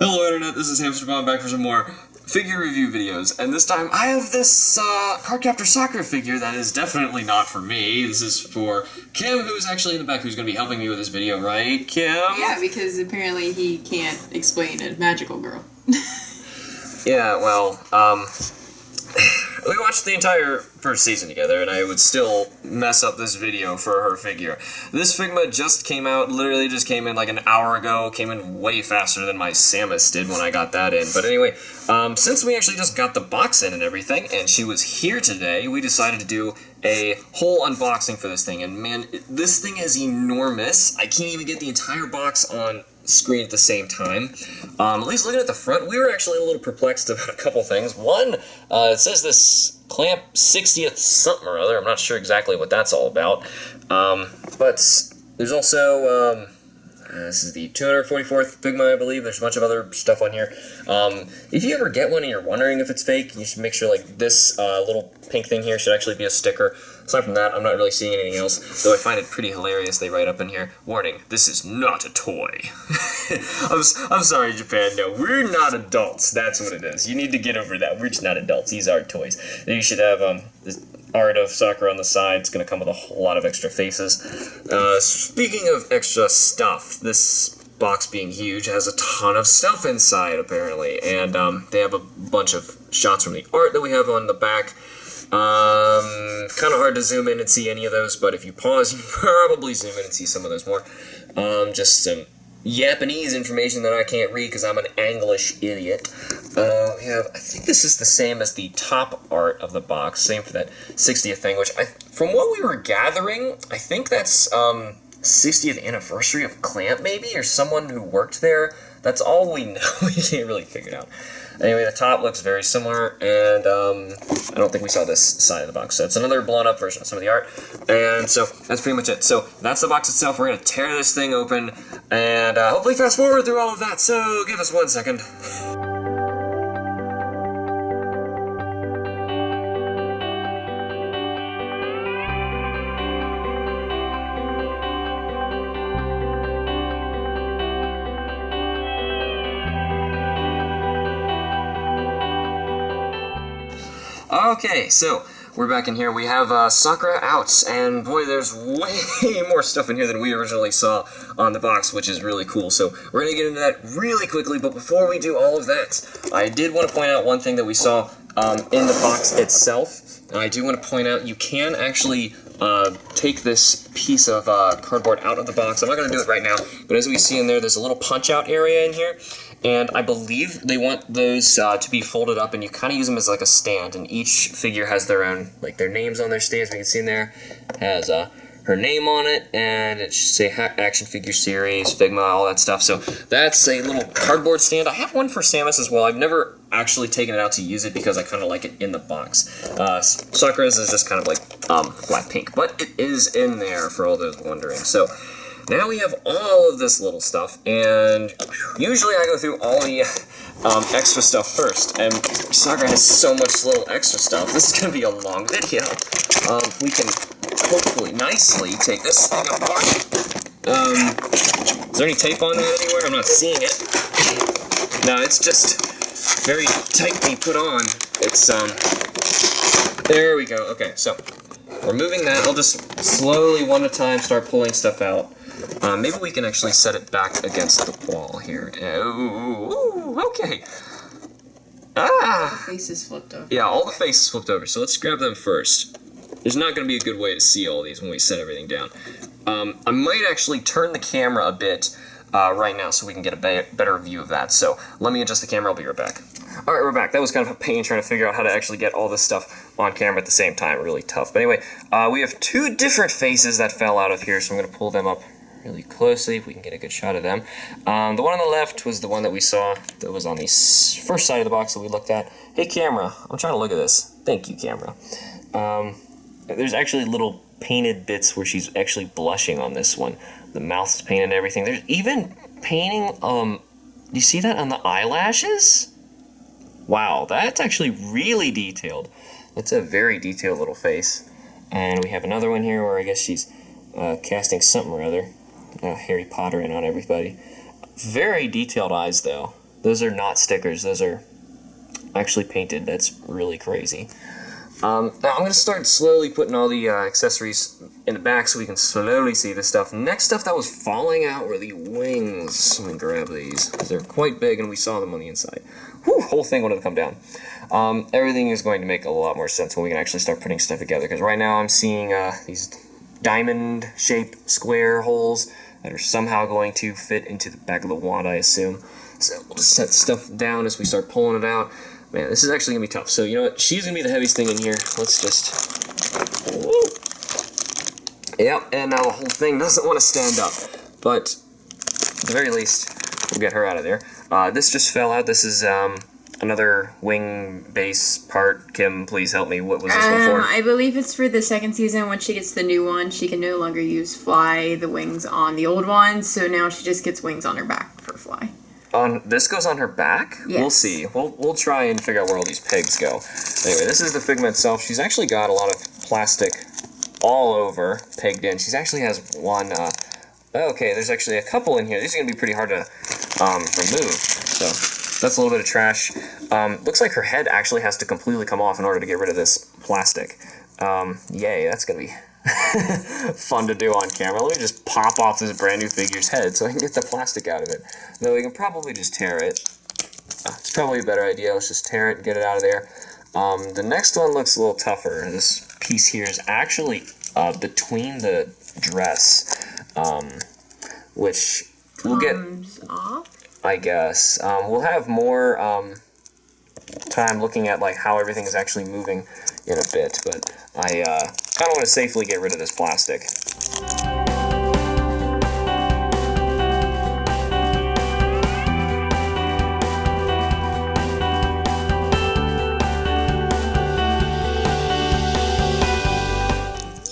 Hello Internet, this is Hamster Bomb back for some more figure review videos, and this time I have this Cardcaptor Sakura figure that is definitely not for me. This is for Kim, who's actually in the back, who's going to be helping me with this video, right, Kim? Yeah, because apparently he can't explain a magical girl. Yeah, well, we watched the entire first season together, and I would still mess up this video for her figure. This Figma just came out, literally just came in like an hour ago, came in way faster than my Samus did when I got that in. But anyway, since we actually just got the box in and everything, and she was here today, we decided to do a whole unboxing for this thing. And man, this thing is enormous. I can't even get the entire box on screen at the same time. At least looking at the front, we were actually a little perplexed about a couple things. One, it says this Clamp 60th something or other. I'm not sure exactly what that's all about. But there's also, this is the 244th Figma, I believe. There's a bunch of other stuff on here. If you ever get one and you're wondering if it's fake, you should make sure like this little pink thing here should actually be a sticker. Aside from that, I'm not really seeing anything else, though I find it pretty hilarious they write up in here, warning, this is not a toy. I'm sorry, Japan, no, we're not adults, that's what it is. You need to get over that, we're just not adults, these are toys. Then you should have this art of Sakura on the side. It's going to come with a whole lot of extra faces. Speaking of extra stuff, this box being huge has a ton of stuff inside, apparently, and they have a bunch of shots from the art that we have on the back. Kind of hard to zoom in and see any of those, but if you pause, you probably zoom in and see some of those more. Just some Japanese information that I can't read because I'm an English idiot. We have, I think this is the same as the top art of the box, same for that 60th thing, which from what we were gathering, I think that's 60th anniversary of Clamp maybe, or someone who worked there. That's all we know. We can't really figure it out. Anyway, the top looks very similar, and I don't think we saw this side of the box, so it's another blown-up version of some of the art, and so that's pretty much it. So that's the box itself. We're going to tear this thing open, and hopefully fast-forward through all of that, so give us 1 second. Okay, so we're back in here. We have Sakura out, and boy, there's way more stuff in here than we originally saw on the box, which is really cool. So we're going to get into that really quickly, but before we do all of that, I did want to point out one thing that we saw in the box itself. And I do want to point out you can actually take this piece of cardboard out of the box. I'm not going to do it right now, but as we see in there, there's a little punch-out area in here. And I believe they want those to be folded up, and you kind of use them as like a stand, and each figure has their own, like their names on their stands. We can see in there, has her name on it, and it should say Action Figure Series, Figma, all that stuff. So that's a little cardboard stand. I have one for Samus as well. I've never actually taken it out to use it because I kind of like it in the box. Sakura's is just kind of like flat pink, but it is in there for all those wondering. So now we have all of this little stuff, and usually I go through all the extra stuff first, and Sakura has so much little extra stuff. This is going to be a long video. We can hopefully nicely take this thing apart. Is there any tape on that anywhere? I'm not seeing it. No, it's just very tightly put on. It's, there we go. Okay, so we're moving that. I'll just slowly, one at a time, start pulling stuff out. Maybe we can actually set it back against the wall here. Ooh, okay. The faces flipped over. Yeah, all the faces flipped over, so let's grab them first. There's not going to be a good way to see all these when we set everything down. I might actually turn the camera a bit right now so we can get a better view of that. So let me adjust the camera, I'll be right back. Alright, we're back. That was kind of a pain trying to figure out how to actually get all this stuff on camera at the same time. Really tough. But anyway, we have two different faces that fell out of here, so I'm going to pull them up really closely if we can get a good shot of them. The one on the left was the one that we saw that was on the first side of the box that we looked at. Hey camera, I'm trying to look at this. Thank you, camera. There's actually little painted bits where she's actually blushing on this one. The mouth's painted and everything. There's even painting, do you see that on the eyelashes? Wow, that's actually really detailed. That's a very detailed little face. And we have another one here where I guess she's casting something or other. Harry Potter in on everybody. Very detailed eyes, though. Those are not stickers. Those are actually painted. That's really crazy. Now I'm going to start slowly putting all the accessories in the back so we can slowly see the stuff. Next stuff that was falling out were the wings. I'm going to grab these because they're quite big and we saw them on the inside. Whew, whole thing wanted to come down. Everything is going to make a lot more sense when we can actually start putting stuff together, because right now I'm seeing these diamond-shaped square holes that are somehow going to fit into the back of the wand, I assume. So we'll just set stuff down as we start pulling it out. Man, this is actually going to be tough. So, you know what? She's going to be the heaviest thing in here. Let's just... Woo. Yep, and now the whole thing doesn't want to stand up. But, at the very least, we'll get her out of there. This just fell out. This is another wing base part. Kim, please help me. What was this one for? I believe it's for the second season. Once she gets the new one, she can no longer the wings on the old one. So now she just gets wings on her back for fly. This goes on her back? Yes. We'll see. We'll try and figure out where all these pegs go. Anyway, this is the Figma itself. She's actually got a lot of plastic all over, pegged in. She actually has one, okay, there's actually a couple in here. These are going to be pretty hard to remove. So, that's a little bit of trash. Looks like her head actually has to completely come off in order to get rid of this plastic. Yay, that's going to be fun to do on camera. Let me just pop off this brand new figure's head so I can get the plastic out of it. Though we can probably just tear it. It's probably a better idea. Let's just tear it and get it out of there. The next one looks a little tougher. This piece here is actually between the dress, which we'll get off? I guess. We'll have more time looking at like how everything is actually moving in a bit, but I kind of want to safely get rid of this plastic.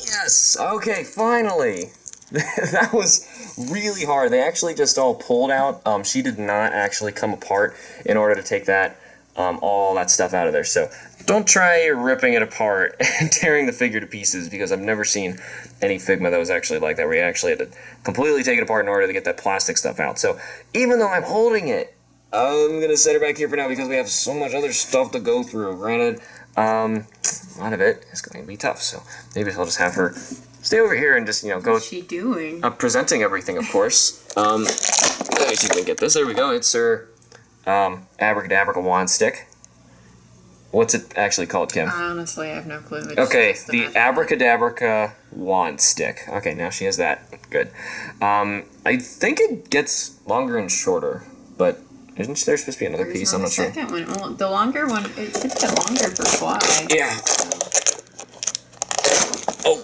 Yes! Okay, finally! That was really hard. They actually just all pulled out. She did not actually come apart in order to take that all that stuff out of there. So don't try ripping it apart and tearing the figure to pieces, because I've never seen any Figma that was actually like that, where you actually had to completely take it apart in order to get that plastic stuff out. So even though I'm holding it, I'm going to set her back here for now because we have so much other stuff to go through. Granted, a lot of it is going to be tough, so maybe I'll just have her stay over here and just, you know, go... What's she doing? Presenting everything, of course. Let me see if we can get this. There we go. It's her abracadabra wand stick. What's it actually called, Kim? Honestly, I have no clue. Okay, the abracadabra wand stick. Okay, now she has that. Good. I think it gets longer and shorter, but isn't there supposed to be another piece? I'm not sure. The second one. Well, the longer one, it should get longer for fly. Yeah. Oh.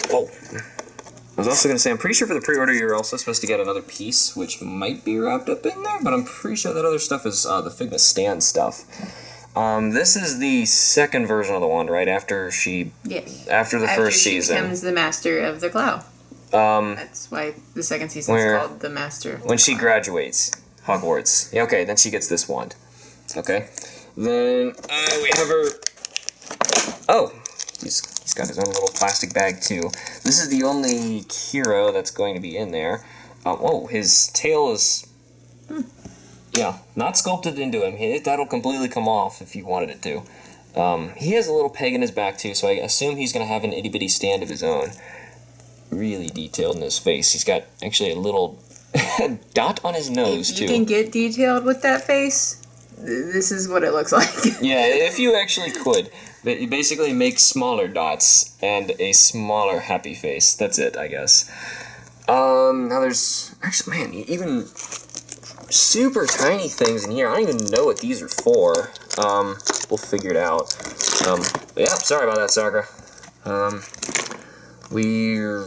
I was also going to say, I'm pretty sure for the pre-order you're also supposed to get another piece, which might be wrapped up in there, but I'm pretty sure that other stuff is the Figma stand stuff. This is the second version of the wand, right? After she... Yes. After the first season. She becomes the master of the cloud. That's why the second season is called the master of the when she cloud. Graduates Hogwarts. Yeah, okay, then she gets this wand. Okay. Then we have her... Oh! He's got his own little plastic bag, too. This is the only hero that's going to be in there. Whoa, his tail is... Yeah, not sculpted into him. That'll completely come off if you wanted it to. He has a little peg in his back, too, so I assume he's going to have an itty-bitty stand of his own. Really detailed in his face. He's got, actually, a little dot on his nose, too. If you can get detailed with that face, this is what it looks like. Yeah, if you actually could. You basically make smaller dots and a smaller happy face. That's it, I guess. Now there's... Actually, man, even... super tiny things in here. I don't even know what these are for. We'll figure it out. Yeah, sorry about that, Sakura. We'll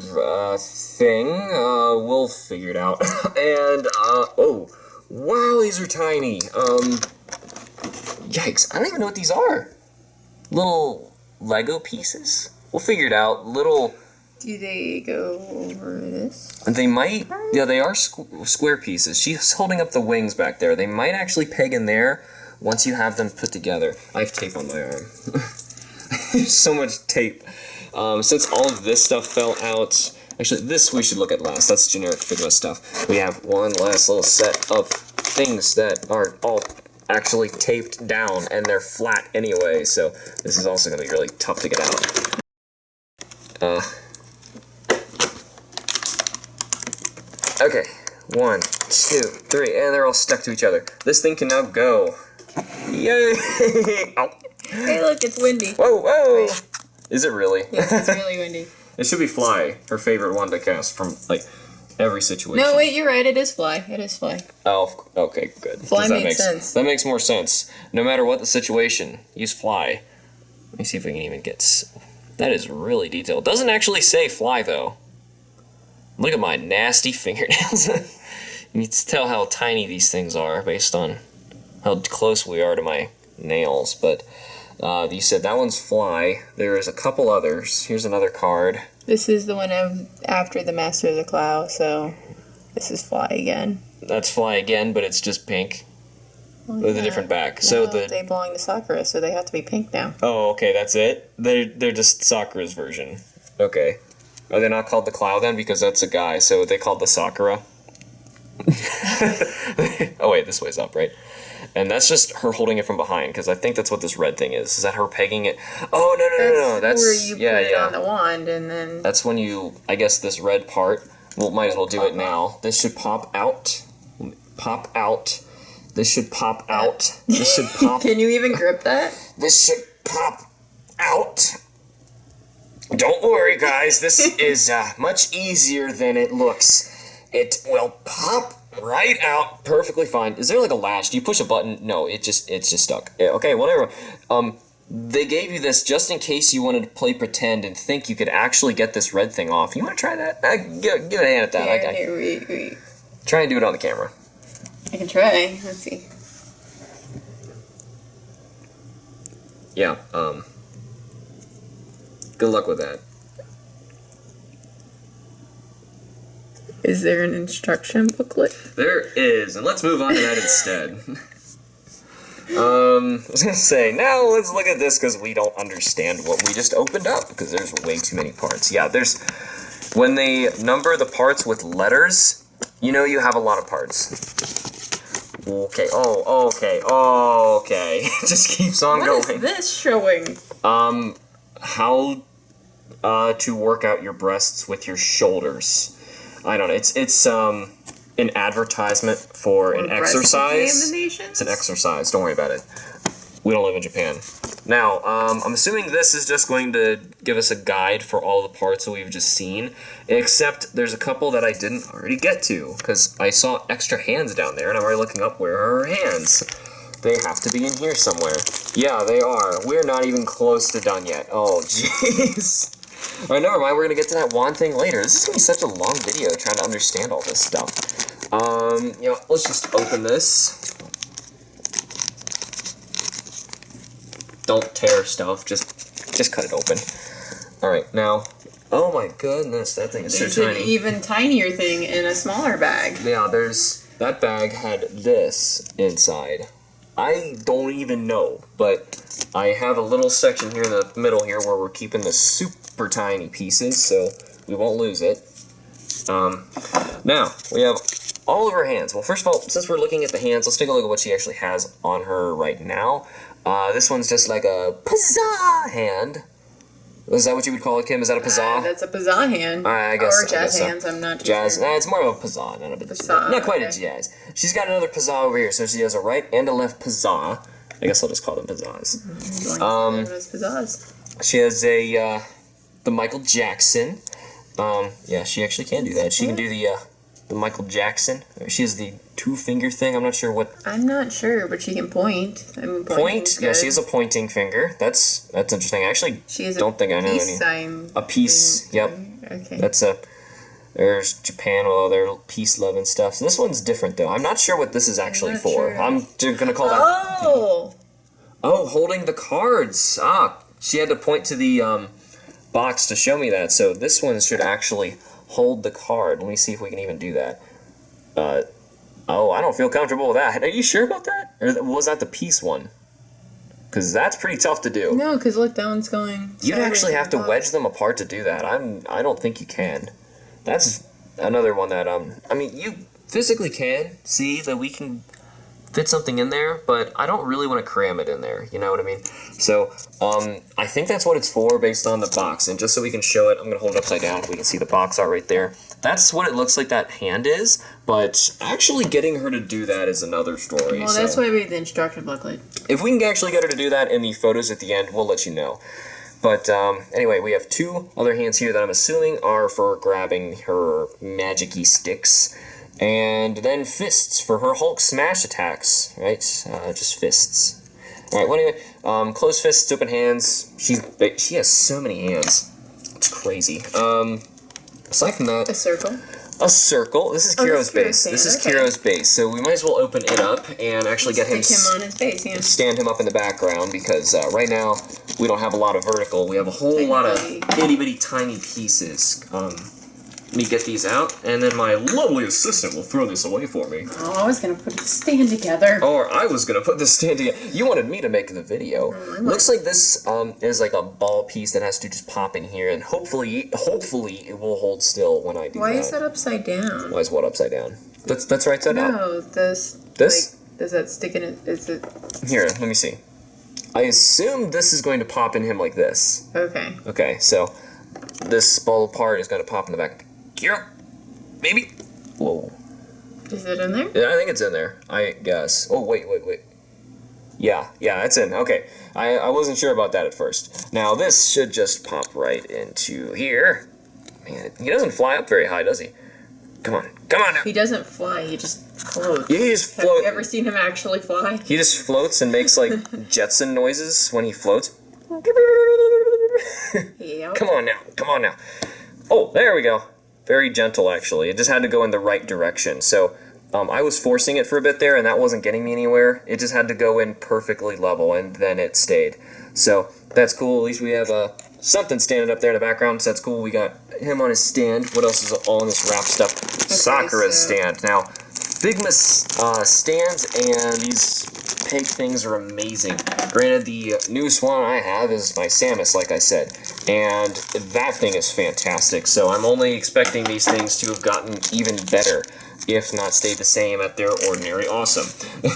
figure it out. And, oh, wow, these are tiny. Yikes, I don't even know what these are. Little Lego pieces? We'll figure it out. Little... Do they go over this? They might, yeah, they are square pieces. She's holding up the wings back there. They might actually peg in there once you have them put together. I have tape on my arm. There's so much tape. Since all of this stuff fell out, actually, this we should look at last. That's generic Figma stuff. We have one last little set of things that are all actually taped down, and they're flat anyway, so this is also going to be really tough to get out. Okay, 1, 2, 3, and they're all stuck to each other. This thing can now go. Yay! Ow. Hey, look, it's windy. Whoa, whoa! Wait. Is it really? Yes, it's really windy. It should be Fly, her favorite one to cast from, like, every situation. No, wait, you're right. It is Fly. It is Fly. Oh, okay, good. Fly that makes sense. That makes more sense. No matter what the situation, use Fly. Let me see if we can even get... That is really detailed. It doesn't actually say Fly, though. Look at my nasty fingernails. You can tell how tiny these things are based on how close we are to my nails. But you said that one's Fly. There is a couple others. Here's another card. This is the one after the Master of the Cloud, so this is Fly again. That's Fly again, but it's just pink. With a different back. No, So they belong to Sakura, so they have to be pink now. Oh, okay, that's it? They're just Sakura's version. Okay. Are they not called the Cloud then? Because that's a guy, so they called the Sakura? Oh wait, this way's up, right? And that's just her holding it from behind, because I think that's what this red thing is. Is that her pegging it? Oh, no. That's where you put it on the wand, and then... That's when you, I guess this red part, well, might as well do it now. This should pop out. Pop out. This should pop out. This should pop... Can you even grip that? This should pop out. Don't worry, guys. This is much easier than it looks. It will pop right out perfectly fine. Is there like a latch? Do you push a button? No, it's just stuck. Yeah, okay, whatever. They gave you this just in case you wanted to play pretend and think you could actually get this red thing off. You want to try that? Give a hand at that. Here, wait. Try and do it on the camera. I can try. Let's see. Yeah, good luck with that. Is there an instruction booklet? There is, and let's move on to that instead. I was gonna say, now let's look at this because we don't understand what we just opened up because there's way too many parts. Yeah, when they number the parts with letters, you know you have a lot of parts. Okay, okay. It just keeps on going. What is this showing? How to work out your breasts with your shoulders. I don't know. It's an advertisement for an exercise. It's an exercise. Don't worry about it. We don't live in Japan. Now, I'm assuming this is just going to give us a guide for all the parts that we've just seen, except there's a couple that I didn't already get to, because I saw extra hands down there, and I'm already looking up where are her hands. They have to be in here somewhere. Yeah, they are. We're not even close to done yet. Oh, jeez. Alright, never mind. We're going to get to that wand thing later. This is going to be such a long video trying to understand all this stuff. Let's just open this. Don't tear stuff. Just cut it open. Alright, now... Oh my goodness, that thing is so tiny. There's an even tinier thing in a smaller bag. Yeah, that bag had this inside. I don't even know, but I have a little section here in the middle here where we're keeping the super tiny pieces, so we won't lose it. Now, we have all of her hands. Well, first of all, since we're looking at the hands, let's take a look at what she actually has on her right now. This one's just like a pizzazz hand. Is that what you would call it, Kim? Is that a pizzazz? That's a pizzazz hand. I guess. Or jazz hands, I'm not jazz. sure. It's more of a pizzazz, not a pizzazz. Not quite a jazz. She's got another pizzazz over here, so she has a right and a left pizzazz. I guess I'll just call them pizzazz. Pizzazz. She has the Michael Jackson. Yeah, she actually can do that. She can do the Michael Jackson. She has the two-finger thing. I'm not sure what. I'm not sure, but she can point. I mean, point? Yeah, she has a pointing finger. That's interesting. I actually don't think I know any. A peace. Yep. Okay. There's Japan with all their peace, love, and stuff. So this one's different, though. I'm not sure what this is actually for. Sure. I'm gonna call that. Oh, holding the cards. She had to point to the box to show me that. So this one should actually hold the card. Let me see if we can even do that. I don't feel comfortable with that. Are you sure about that? Or was that the peace one? Because that's pretty tough to do. no, because look, that one's going. You'd actually have to wedge them apart to do that. I don't think you can. That's another one that I mean, you physically can see that we can fit something in there, but I don't really want to cram it in there, you know what I mean? So, I think that's what it's for based on the box, and just so we can show it, I'm going to hold it upside down so we can see the box art right there. That's what it looks like that hand is, but actually getting her to do that is another story. Well, that's why we have the instruction booklet. If we can actually get her to do that in the photos at the end, we'll let you know. But anyway, we have two other hands here that I'm assuming are for grabbing her magic-y sticks. And then fists for her Hulk smash attacks, right? Just fists. All right. Well, anyway, closed fists, open hands. She has so many hands. It's crazy. Aside from that, A circle. a circle. This is Kiro's base. Kiro's This is okay. Kiro's base. So we might as well open it up and actually get him. Stick him on his base. Yeah. Stand him up in the background because right now we don't have a lot of vertical. We have a whole lot of itty bitty tiny pieces. Let me get these out, and then my lovely assistant will throw this away for me. Oh, I was gonna put the stand together. Or I was gonna put this stand together. You wanted me to make the video. Looks like this is like a ball piece that has to just pop in here, and hopefully it will hold still when I do that. Why is that upside down? Why is what upside down? That's right side down. No, this. This? Like, does that stick in it? Is it? Here, let me see. I assume this is going to pop in him like this. Okay. Okay, so this ball part is going to pop in the back. Kiro, maybe. Whoa. Is it in there? Yeah, I think it's in there. I guess. Oh, wait. Yeah, it's in. Okay. I wasn't sure about that at first. Now, this should just pop right into here. Man, he doesn't fly up very high, does he? Come on now. He doesn't fly. He just floats. Yeah, he just Have floats. you ever seen him actually fly? He just floats and makes like Jetson noises when he floats. Yeah. Come on now. Oh, there we go. Very gentle, actually. It just had to go in the right direction. So I was forcing it for a bit there, and that wasn't getting me anywhere. It just had to go in perfectly level, and then it stayed. So that's cool. At least we have something standing up there in the background, so that's cool. We got him on his stand. What else is all in this wrap stuff? Sakura's stand. Now, Figma stands and these peg things are amazing. Granted, the newest one I have is my Samus, like I said, and that thing is fantastic. So I'm only expecting these things to have gotten even better, if not stayed the same at their ordinary awesome,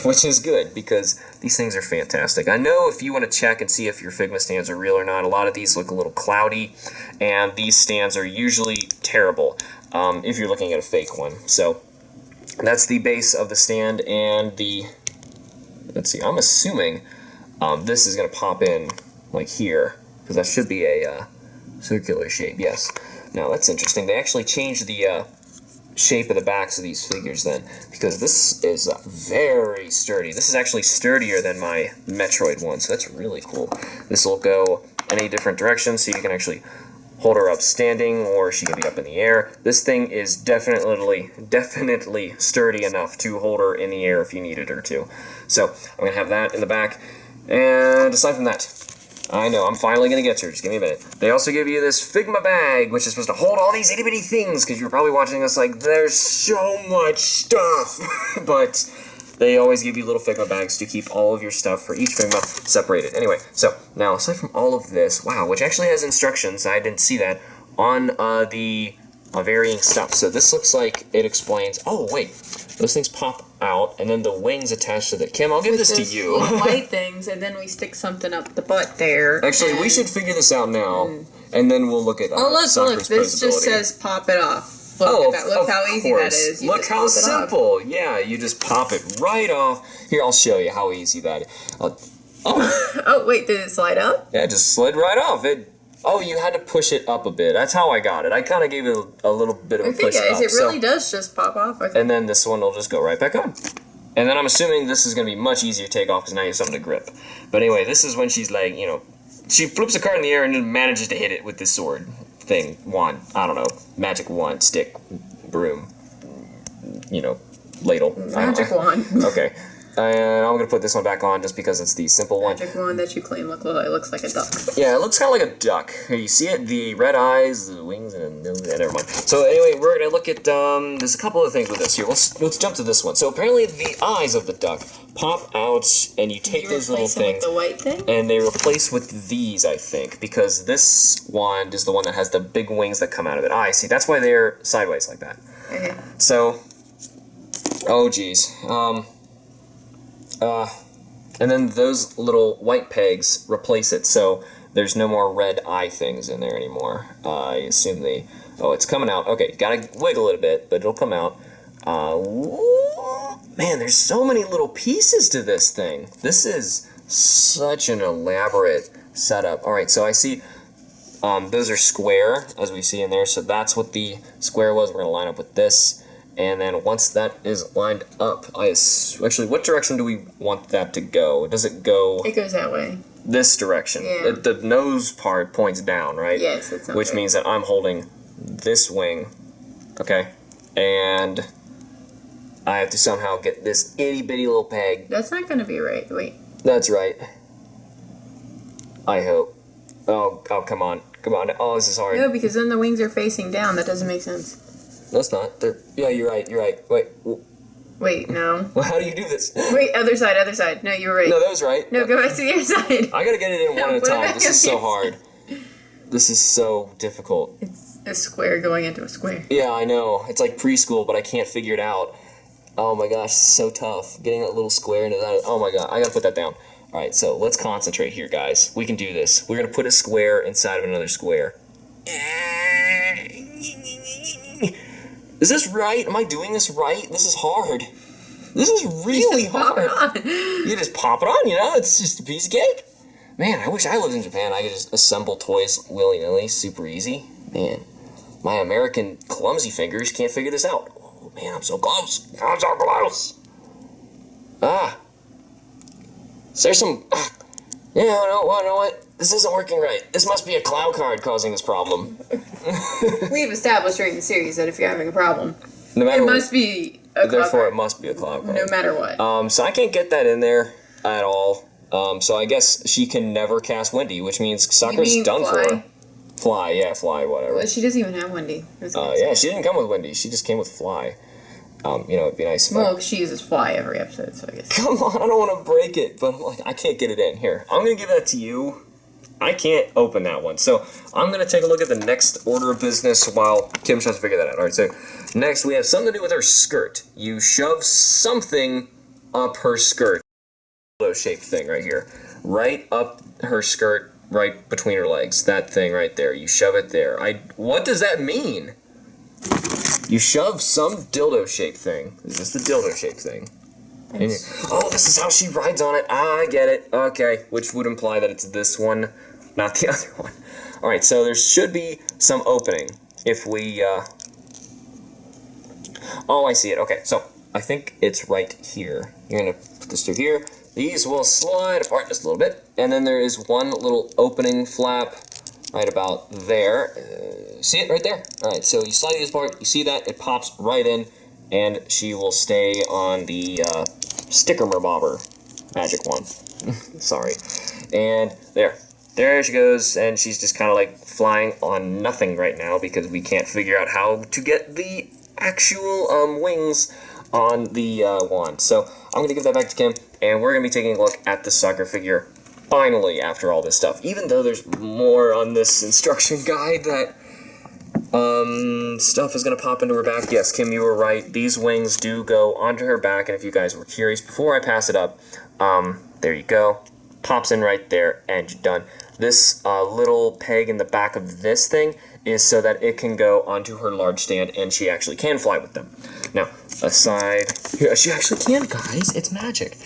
which is good because these things are fantastic. I know if you want to check and see if your Figma stands are real or not, a lot of these look a little cloudy, and these stands are usually terrible if you're looking at a fake one. So that's the base of the stand, and the, let's see, I'm assuming this is going to pop in like here, because that should be a circular shape, yes. Now that's interesting. They actually changed the shape of the backs of these figures then, because this is very sturdy. This is actually sturdier than my Metroid one, so that's really cool. This will go any different direction, so you can actually hold her up standing, or she can be up in the air. This thing is definitely sturdy enough to hold her in the air if you needed her to. So I'm going to have that in the back. And aside from that, I know, I'm finally going to get to her. Just give me a minute. They also give you this Figma Bag, which is supposed to hold all these itty-bitty things, because you're probably watching this like, there's so much stuff. But they always give you little Figma bags to keep all of your stuff for each Figma separated. Anyway, so now aside from all of this, wow, which actually has instructions, I didn't see that, on the varying stuff. So this looks like it explains, oh wait, those things pop out, and then the wings attached to the, Kim, I'll give this to you. Little white things, and then we stick something up the butt there. Actually, we should figure this out now, and then we'll look at look, this just says pop it off. Look at that. Look how easy that is. You Look just how pop it simple. Yeah, you just pop it right off. Here, I'll show you how easy that is. Oh, wait, did it slide up? Yeah, it just slid right off. Oh, you had to push it up a bit. That's how I got it. I kind of gave it a little bit of a push up. It really does just pop off. Okay. And then this one will just go right back on. And then I'm assuming this is going to be much easier to take off because now you have something to grip. But anyway, this is when she's like, you know, she flips a card in the air and then manages to hit it with this sword thing, wand, I don't know, magic wand, stick, broom, you know, ladle. Magic wand. Okay. And I'm going to put this one back on just because it's the simple one. Magic wand that you claim looks like a duck. Yeah, it looks kind of like a duck. Here, you see it? The red eyes, the wings, and never mind. So anyway, we're going to look at, there's a couple of things with this here. Let's jump to this one. So apparently the eyes of the duck pop out, and you take those little things, with the white thing? and they replace with these, I think, because this wand is the one that has the big wings that come out of it. I see. That's why they're sideways like that. Okay. So, oh geez. And then those little white pegs replace it, so there's no more red eye things in there anymore. I assume they... Oh, it's coming out. Okay, gotta wiggle it a bit, but it'll come out. Man, there's so many little pieces to this thing. This is such an elaborate setup. Alright, so I see those are square, as we see in there, so that's what the square was. We're going to line up with this, and then once that is lined up, actually, what direction do we want that to go? Does it go... It goes that way. This direction. Yeah. The nose part points down, right? Yes, it's not which right. means that I'm holding this wing, okay, and I have to somehow get this itty-bitty little peg. That's not going to be right. Wait. That's right. I hope. Oh, come on. Come on. Oh, this is hard. No, because then the wings are facing down. That doesn't make sense. No, it's not. Yeah, you're right. You're right. Wait. Wait, no. Well, how do you do this? Wait, other side, other side. No, you were right. No, that was right. No, go back to the other side. I gotta get it in one at a Put it time. back This is on so the hard. This is so difficult. It's a square going into a square. Yeah, I know. It's like preschool, but I can't figure it out. Oh my gosh, so tough. Getting that little square into that. Oh my god, I gotta put that down. Alright, so let's concentrate here, guys. We can do this. We're gonna put a square inside of another square. Is this right? Am I doing this right? This is hard. This is really hard. Pop it on. You just pop it on, you know? It's just a piece of cake. Man, I wish I lived in Japan. I could just assemble toys willy-nilly, super easy. Man, my American clumsy fingers can't figure this out. Oh, man, I'm so close. I'm so close. Is there some... Yeah, I know what? This isn't working right. This must be a cloud card causing this problem. We've established during the series that if you're having a problem, No matter it what, must be a therefore, cloud it must be a cloud card. no matter what. So I can't get that in there at all. So I guess she can never cast Wendy, which means Sakura's mean done Fly? for her. Fly, whatever. Well, she doesn't even have Wendy. Yeah, she didn't come with Wendy. She just came with Fly. It'd be nice if Well, she uses Fly every episode, so I guess. Come on, I don't want to break it, but I can't get it in. Here, I'm going to give that to you. I can't open that one. So I'm going to take a look at the next order of business while Kim tries to figure that out. All right, so next we have something to do with her skirt. You shove something up her skirt. Shaped thing right here. Right up her skirt, right between her legs. That thing right there. You shove it there. What does that mean? You shove some dildo-shaped thing. Is this the dildo-shaped thing? Oh, this is how she rides on it. I get it. Okay, which would imply that it's this one, not the other one. Alright, so there should be some opening if we... Oh, I see it. Okay, so I think it's right here. You're going to put this through here. These will slide apart just a little bit. And then there is one little opening flap right about there. See it right there? Alright, so you slide these apart, you see that, it pops right in, and she will stay on the sticker bobber magic one. Sorry. And there she goes, and she's just kind of like flying on nothing right now because we can't figure out how to get the actual wings on the wand. So I'm going to give that back to Kim, and we're going to be taking a look at the Sakura figure finally after all this stuff. Even though there's more on this instruction guide that stuff is going to pop into her back. Yes, Kim, you were right. These wings do go onto her back, and if you guys were curious, before I pass it up, there you go. Pops in right there, and you're done. This little peg in the back of this thing is so that it can go onto her large stand, and she actually can fly with them. Now, aside... Yeah, she actually can, guys. It's magic.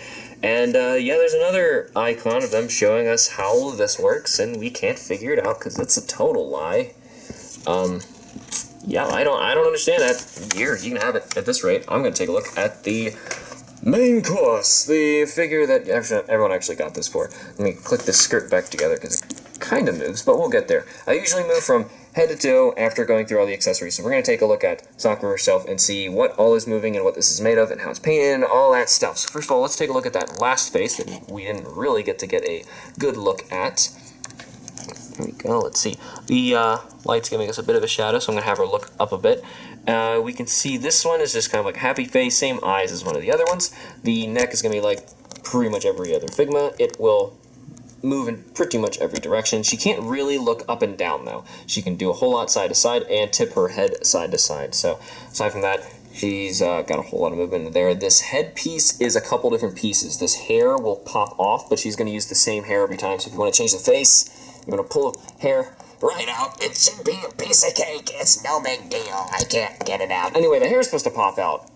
And, yeah, there's another icon of them showing us how this works, and we can't figure it out because it's a total lie. Yeah, I don't understand that. Here, you can have it at this rate. I'm going to take a look at the main course, the figure that everyone actually got this for. Let me click this skirt back together because it kind of moves, but we'll get there. I usually move from head to toe after going through all the accessories. So we're going to take a look at Sakura herself and see what all is moving and what this is made of and how it's painted and all that stuff. So first of all, let's take a look at that last face that we didn't really get to get a good look at. Here we go, let's see. The light's giving us a bit of a shadow, so I'm going to have her look up a bit. We can see this one is just kind of like happy face, same eyes as one of the other ones. The neck is going to be like pretty much every other Figma. It will move in pretty much every direction. She can't really look up and down, though. She can do a whole lot side to side and tip her head side to side. So, aside from that, She's got a whole lot of movement in there. This headpiece is a couple different pieces. This hair will pop off, but she's going to use the same hair every time. So if you want to change the face, you're going to pull hair right out. It should be a piece of cake. It's no big deal. I can't get it out. Anyway, the hair is supposed to pop out.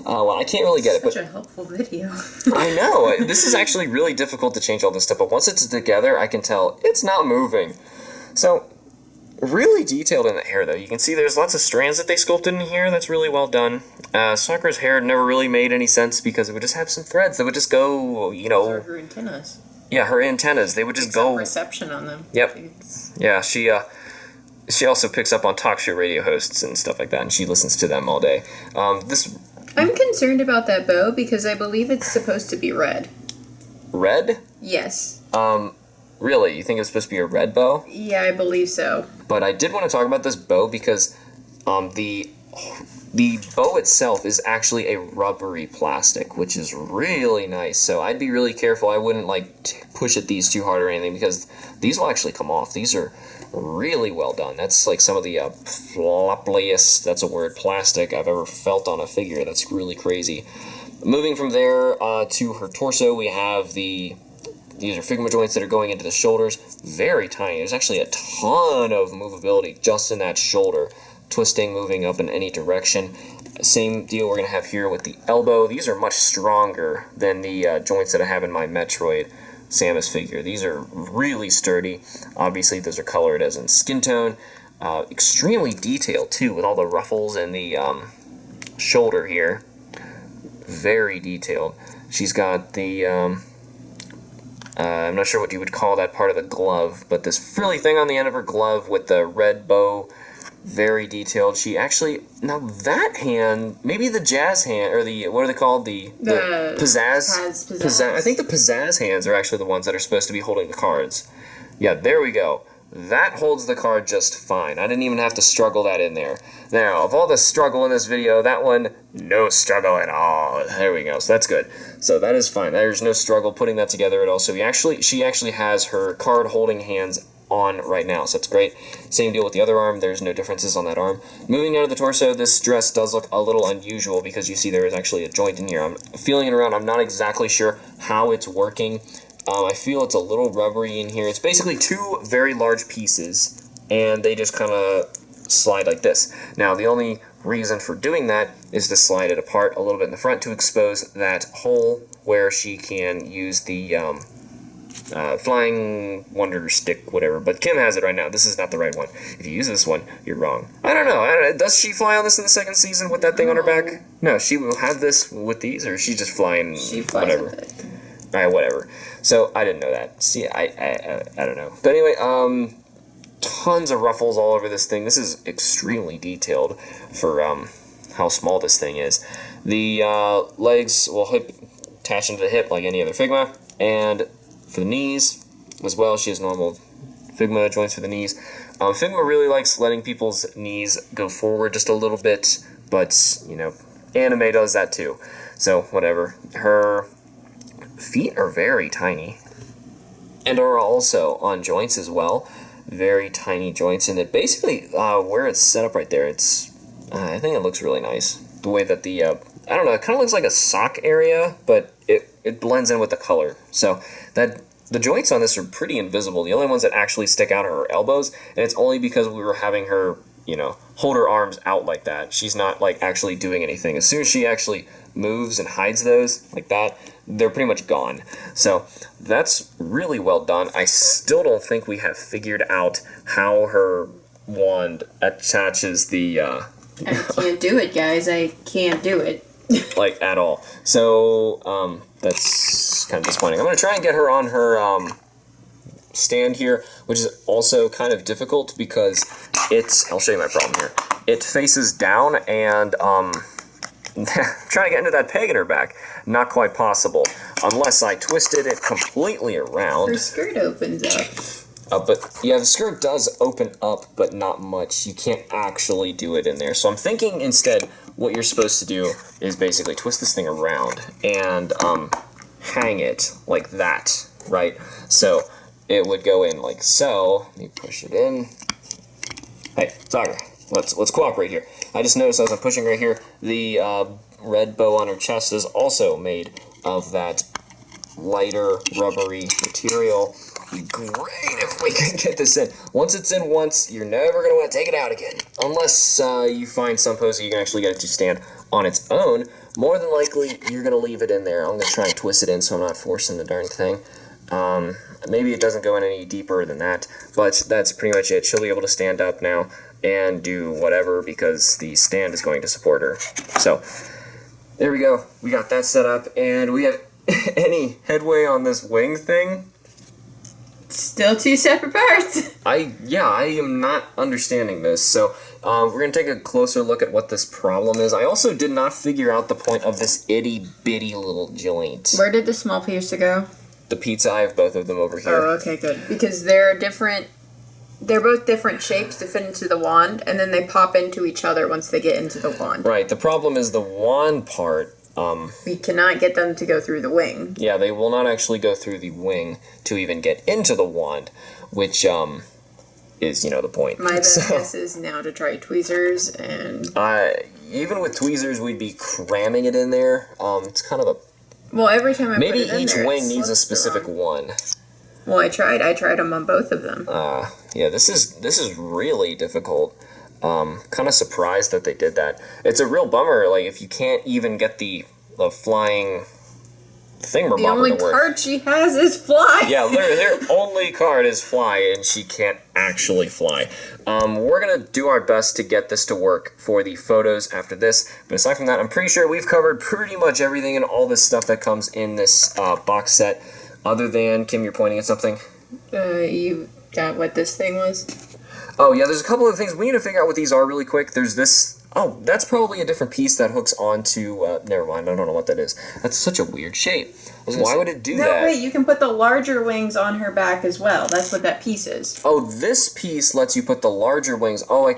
Well, I can't really get it. Such a helpful video. I know. This is actually really difficult to change all this stuff, but once it's together, I can tell it's not moving. So, really detailed in the hair, though. You can see there's lots of strands that they sculpted in here. That's really well done. Sakura's hair never really made any sense because it would just have some threads that would just go, you know... Or her antennas. Yeah, her antennas. They would just go... reception on them. Yep. Yeah, she also picks up on talk show radio hosts and stuff like that, and she listens to them all day. I'm concerned about that bow because I believe it's supposed to be red. Red? Yes. Really? You think it's supposed to be a red bow? Yeah, I believe so. But I did want to talk about this bow because the bow itself is actually a rubbery plastic, which is really nice. So I'd be really careful. I wouldn't push at these too hard or anything because these will actually come off. These are really well done. That's like some of the floppiest, that's a word, plastic I've ever felt on a figure. That's really crazy. Moving from there to her torso, we have these are Figma joints that are going into the shoulders. Very tiny. There's actually a ton of movability just in that shoulder. Twisting, moving up in any direction. Same deal we're going to have here with the elbow. These are much stronger than the joints that I have in my Metroid Samus figure. These are really sturdy. Obviously, those are colored as in skin tone. Extremely detailed, too, with all the ruffles and the shoulder here. Very detailed. She's got the... I'm not sure what you would call that part of the glove, but this frilly thing on the end of her glove with the red bow, very detailed. She actually, now that hand, maybe the jazz hand, or the, what are they called? The pizzazz. I think the pizzazz hands are actually the ones that are supposed to be holding the cards. Yeah, there we go. That holds the card just fine. I didn't even have to struggle that in there. Now, of all the struggle in this video, that one, no struggle at all. There we go. So that's good. So that is fine. There's no struggle putting that together at all. So she actually has her card holding hands on right now, so that's great. Same deal with the other arm. There's no differences on that arm. Moving down to the torso, this dress does look a little unusual because you see there is actually a joint in here. I'm feeling it around. I'm not exactly sure how it's working. I feel it's a little rubbery in here. It's basically two very large pieces, and they just kind of slide like this. Now, the only reason for doing that is to slide it apart a little bit in the front to expose that hole where she can use the flying wonder stick, whatever. But Kim has it right now. This is not the right one. If you use this one, you're wrong. I don't know. Does she fly on this in the second season with that thing on her back? No, she will have this with these, or is she just flying? She flies whatever. with it. Alright, whatever. So, I didn't know that. See, I don't know. But anyway, tons of ruffles all over this thing. This is extremely detailed for how small this thing is. The legs will attach into the hip like any other Figma, and for the knees as well, she has normal Figma joints for the knees. Figma really likes letting people's knees go forward just a little bit, but, you know, anime does that too. So, whatever. Her feet are very tiny and are also on joints as well. Very tiny joints, and it basically, where it's set up right there, it's, I think it looks really nice. The way that the, I don't know, it kind of looks like a sock area, but it blends in with the color. So, that the joints on this are pretty invisible. The only ones that actually stick out are her elbows, and it's only because we were having her, you know, hold her arms out like that. She's not, like, actually doing anything. As soon as she actually moves and hides those, like that, they're pretty much gone. So that's really well done. I still don't think we have figured out how her wand attaches the... I can't do it, guys. I can't do it. like, at all. So, that's kind of disappointing. I'm going to try and get her on her stand here, which is also kind of difficult because it's... I'll show you my problem here. It faces down, and... trying to get into that peg in her back. Not quite possible. Unless I twisted it completely around. Her skirt opens up. But, yeah, the skirt does open up, but not much. You can't actually do it in there. So I'm thinking instead what you're supposed to do is basically twist this thing around and hang it like that, right? So it would go in like so. Let me push it in. Hey, Sakura. let's cooperate here. I just noticed as I'm pushing right here, the red bow on her chest is also made of that lighter rubbery material. It'd be great if we could get this in. Once it's in once, you're never going to want to take it out again. Unless you find some pose that you can actually get it to stand on its own. More than likely, you're going to leave it in there. I'm going to try and twist it in so I'm not forcing the darn thing. Maybe it doesn't go in any deeper than that, but that's pretty much it. She'll be able to stand up now and do whatever because the stand is going to support her. So, there we go. We got that set up, and we have any headway on this wing thing? Still two separate parts. I am not understanding this. So we're going to take a closer look at what this problem is. I also did not figure out the point of this itty-bitty little joint. Where did the small piece go? The pizza, I have both of them over here. Oh, okay, good. Because they're both different shapes to fit into the wand, and then they pop into each other once they get into the wand. Right, the problem is the wand part. We cannot get them to go through the wing. Yeah, they will not actually go through the wing to even get into the wand, which is, the point. My best guess is now to try tweezers and... even with tweezers, we'd be cramming it in there. It's kind of a... Well, every time I maybe put it in each there, wing needs a specific one. Well, I tried them on both of them. Yeah, this is really difficult. Kind of surprised that they did that. It's a real bummer, like, if you can't even get the flying thingamabobber to work. The only card she has is fly. Yeah, literally, their only card is fly, and she can't actually fly. We're going to do our best to get this to work for the photos after this, but aside from that, I'm pretty sure we've covered pretty much everything and all this stuff that comes in this box set, other than, Kim, you're pointing at something? You got what this thing was? Oh, yeah, there's a couple of things. We need to figure out what these are really quick. There's this... Oh, that's probably a different piece that hooks onto... never mind, I don't know what that is. That's such a weird shape. Why would it do that? No, wait, you can put the larger wings on her back as well. That's what that piece is. Oh, this piece lets you put the larger wings... Oh, I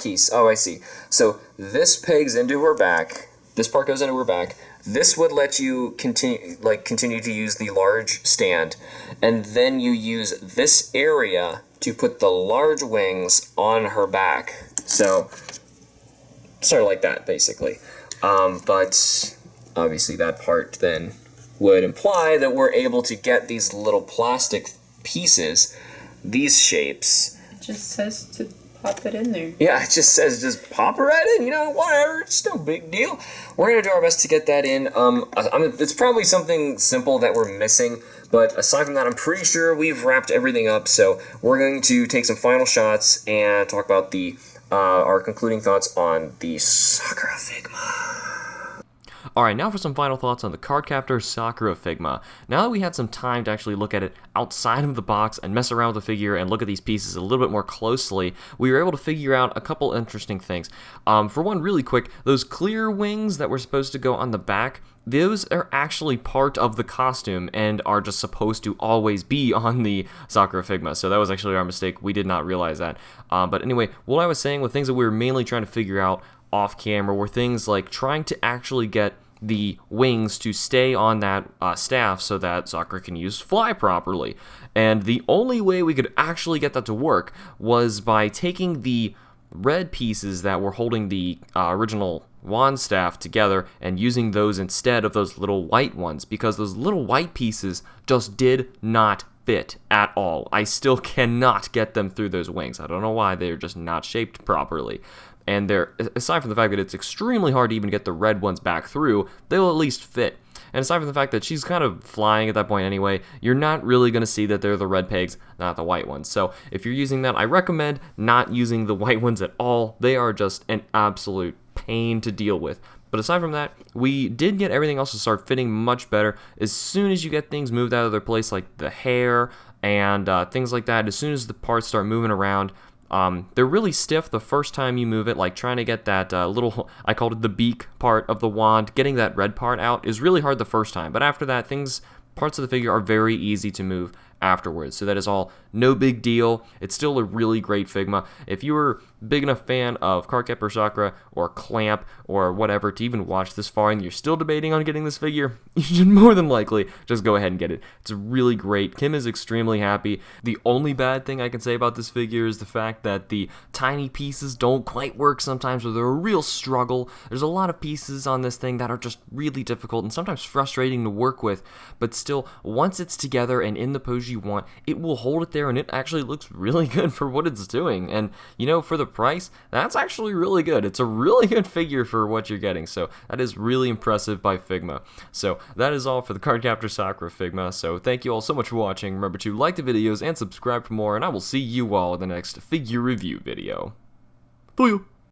see. So, this pegs into her back. This part goes into her back. This would let you continue to use the large stand. And then you use this area... to put the large wings on her back. So, sort of like that, basically. But, obviously that part then would imply that we're able to get these little plastic pieces, these shapes. It just says to pop it in there. Yeah, it just says just pop her right in, whatever, it's no big deal. We're going to do our best to get that in. It's probably something simple that we're missing, but aside from that, I'm pretty sure we've wrapped everything up, so we're going to take some final shots and talk about our concluding thoughts on the Sakura Figma. Alright, now for some final thoughts on the Cardcaptor Sakura Figma. Now that we had some time to actually look at it outside of the box and mess around with the figure and look at these pieces a little bit more closely, we were able to figure out a couple interesting things. For one, really quick, those clear wings that were supposed to go on the back, those are actually part of the costume and are just supposed to always be on the Sakura Figma. So that was actually our mistake. We did not realize that. But anyway, what I was saying with things that we were mainly trying to figure out off camera were things like trying to actually get the wings to stay on that staff so that Sakura can use fly properly. And the only way we could actually get that to work was by taking the red pieces that were holding the original wand staff together and using those instead of those little white ones, because those little white pieces just did not fit at all. I still cannot get them through those wings. I don't know why, they're just not shaped properly. And they're, aside from the fact that it's extremely hard to even get the red ones back through, they'll at least fit. And aside from the fact that she's kind of flying at that point anyway, you're not really going to see that they're the red pegs, not the white ones. So if you're using that, I recommend not using the white ones at all. They are just an absolute pain to deal with. But aside from that, we did get everything else to start fitting much better. As soon as you get things moved out of their place, like the hair and things like that, as soon as the parts start moving around, they're really stiff the first time you move it, like trying to get that little, I called it the beak part of the wand, getting that red part out is really hard the first time, but after that, parts of the figure are very easy to move afterwards. So that is all no big deal. It's still a really great Figma. If you were a big enough fan of Cardcaptor Sakura or Clamp or whatever to even watch this far and you're still debating on getting this figure, you should more than likely just go ahead and get it. It's really great. Kim is extremely happy. The only bad thing I can say about this figure is the fact that the tiny pieces don't quite work sometimes, or they're a real struggle. There's a lot of pieces on this thing that are just really difficult and sometimes frustrating to work with, but still, once it's together and in the pose you want, it will hold it there and it actually looks really good for what it's doing. And you know, for the price, that's actually really good. It's a really good figure for what you're getting, so that is really impressive by Figma. So that is all for the Cardcaptor Sakura Figma, so thank you all so much for watching. Remember to like the videos and subscribe for more, and I will see you all in the next figure review video. See you!